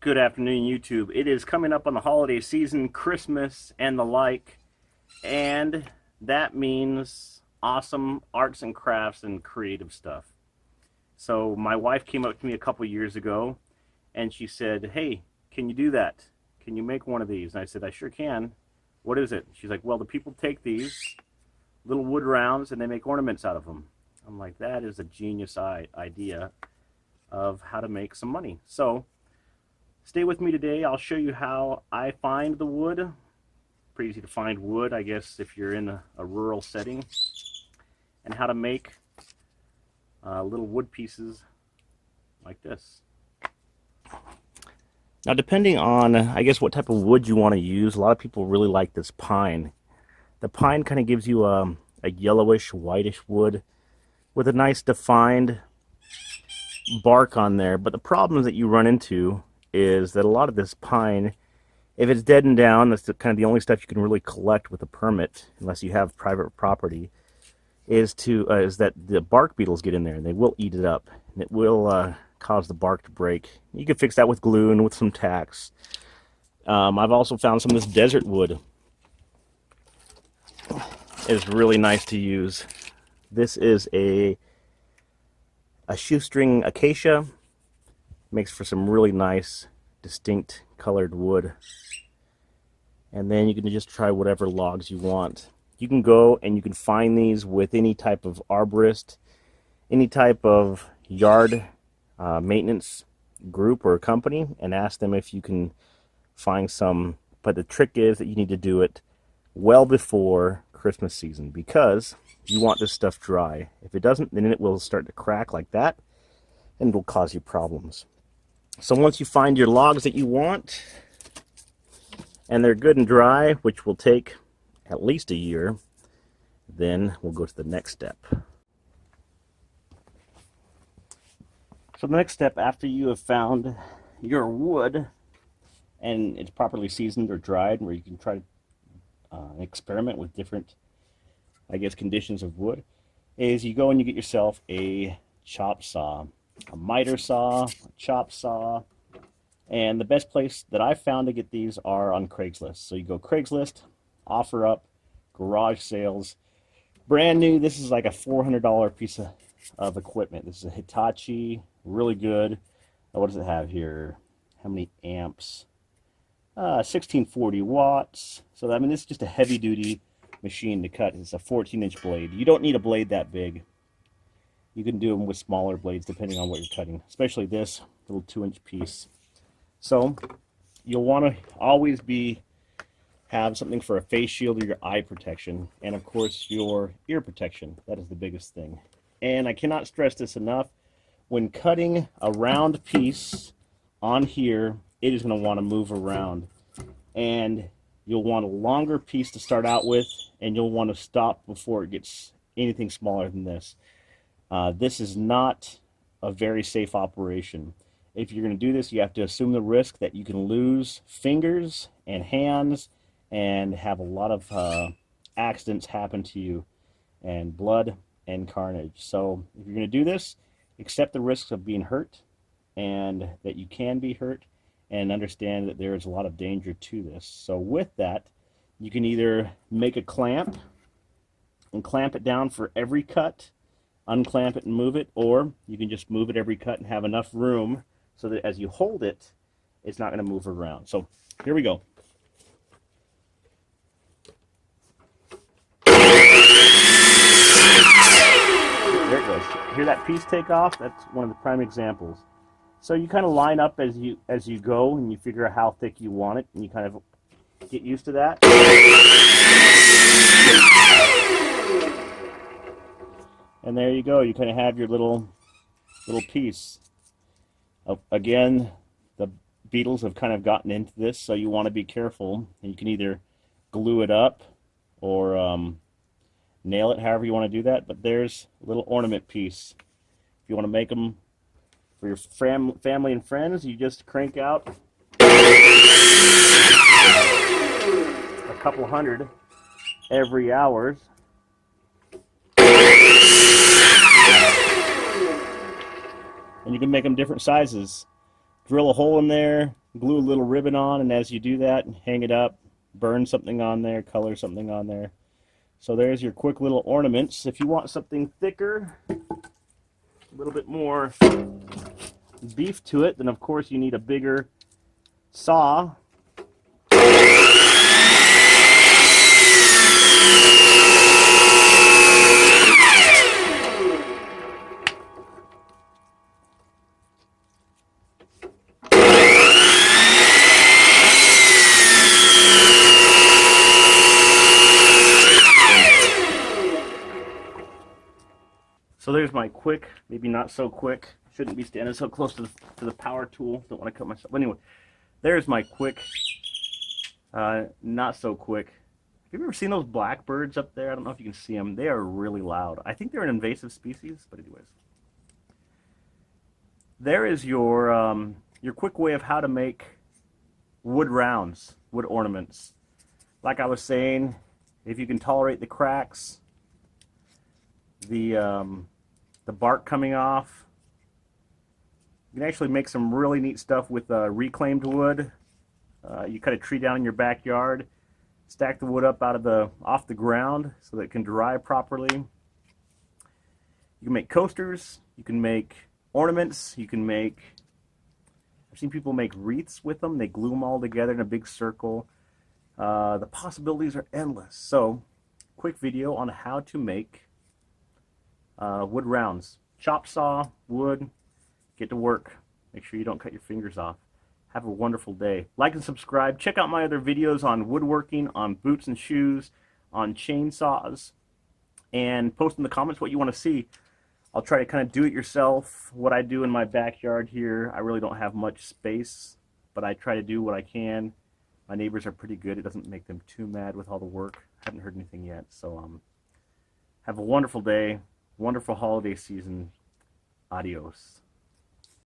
Good afternoon, YouTube. It is coming up on the holiday season, Christmas and the like, and that means awesome arts and crafts and creative stuff. So my wife came up to me a couple years ago and she said, "Hey, can you do that? Can you make one of these?" And I said, "I sure can." "What is it?" She's like, "Well, the people take these little wood rounds and they make ornaments out of them." I'm like, that is a genius idea of how to make some money. So stay with me today. I'll show you how I find the wood. Pretty easy to find wood, I guess, if you're in a rural setting, and how to make little wood pieces like this. Now, depending on, I guess, what type of wood you want to use, a lot of people really like this pine. The pine kind of gives you a yellowish, whitish wood with a nice defined bark on there. But the problems that you run into is that a lot of this pine, if it's dead and down, that's kind of the only stuff you can really collect with a permit, unless you have private property, is that the bark beetles get in there and they will eat it up, and it will cause the bark to break. You can fix that with glue and with some tacks. I've also found some of this desert wood is really nice to use. This is a shoestring acacia. Makes for some really nice, distinct colored wood. And then you can just try whatever logs you want. You can go and you can find these with any type of arborist, any type of yard maintenance group or company, and ask them if you can find some. But the trick is that you need to do it well before Christmas season, because you want this stuff dry. If it doesn't, then it will start to crack like that, and it will cause you problems. So once you find your logs that you want, and they're good and dry, which will take at least a year, then we'll go to the next step. So the next step, after you have found your wood, and it's properly seasoned or dried, where you can try to experiment with different, I guess, conditions of wood, is you go and you get yourself a chop saw. A miter saw, a chop saw, and the best place that I've found to get these are on Craigslist. So you go Craigslist, OfferUp, garage sales, brand new. This is like a $400 piece of equipment. This is a Hitachi, really good. What does it have here? How many amps? 1640 watts. So I mean, this is just a heavy-duty machine to cut. It's a 14-inch blade. You don't need a blade that big. You can do them with smaller blades depending on what you're cutting, especially this little 2-inch piece. So you'll want to always have something for a face shield or your eye protection, and of course your ear protection. That is the biggest thing. And I cannot stress this enough. When cutting a round piece on here, it is going to want to move around, and you'll want a longer piece to start out with, and you'll want to stop before it gets anything smaller than this. This is not a very safe operation. If you're going to do this, you have to assume the risk that you can lose fingers and hands and have a lot of accidents happen to you, and blood and carnage. So if you're going to do this, accept the risks of being hurt, and that you can be hurt, and understand that there is a lot of danger to this. So with that, you can either make a clamp and clamp it down for every cut, unclamp it and move it, or you can just move it every cut and have enough room so that as you hold it, it's not going to move around. So here we go. There it goes. Hear that piece take off? That's one of the prime examples. So you kind of line up as you go, and you figure out how thick you want it, and you kind of get used to that. And there you go. You kind of have your little piece. Again, the beetles have kind of gotten into this, so you want to be careful. And you can either glue it up or nail it, however you want to do that. But there's a little ornament piece. If you want to make them for your family and friends, you just crank out a couple hundred every hour. And you can make them different sizes. Drill a hole in there, glue a little ribbon on, and as you do that, hang it up, burn something on there, color something on there. So there's your quick little ornaments. If you want something thicker, a little bit more beef to it, then of course you need a bigger saw. So there's my quick, maybe not so quick. Shouldn't be standing so close to the power tool. Don't want to cut myself. But anyway, there's my quick, not so quick. Have you ever seen those blackbirds up there? I don't know if you can see them. They are really loud. I think they're an invasive species, but anyways. There is your quick way of how to make wood rounds, wood ornaments. Like I was saying, if you can tolerate the cracks, the bark coming off, you can actually make some really neat stuff with reclaimed wood. You cut a tree down in your backyard, stack the wood up off the ground so that it can dry properly. You can make coasters, you can make ornaments, I've seen people make wreaths with them. They glue them all together in a big circle. The possibilities are endless. So, quick video on how to make wood rounds. Chop saw, wood, get to work. Make sure you don't cut your fingers off. Have a wonderful day. Like and subscribe. Check out my other videos on woodworking, on boots and shoes, on chainsaws, and post in the comments what you want to see. I'll try to kind of do it yourself, what I do in my backyard here. I really don't have much space, but I try to do what I can. My neighbors are pretty good. It doesn't make them too mad with all the work. I haven't heard anything yet. So have a wonderful day, wonderful holiday season. Adios.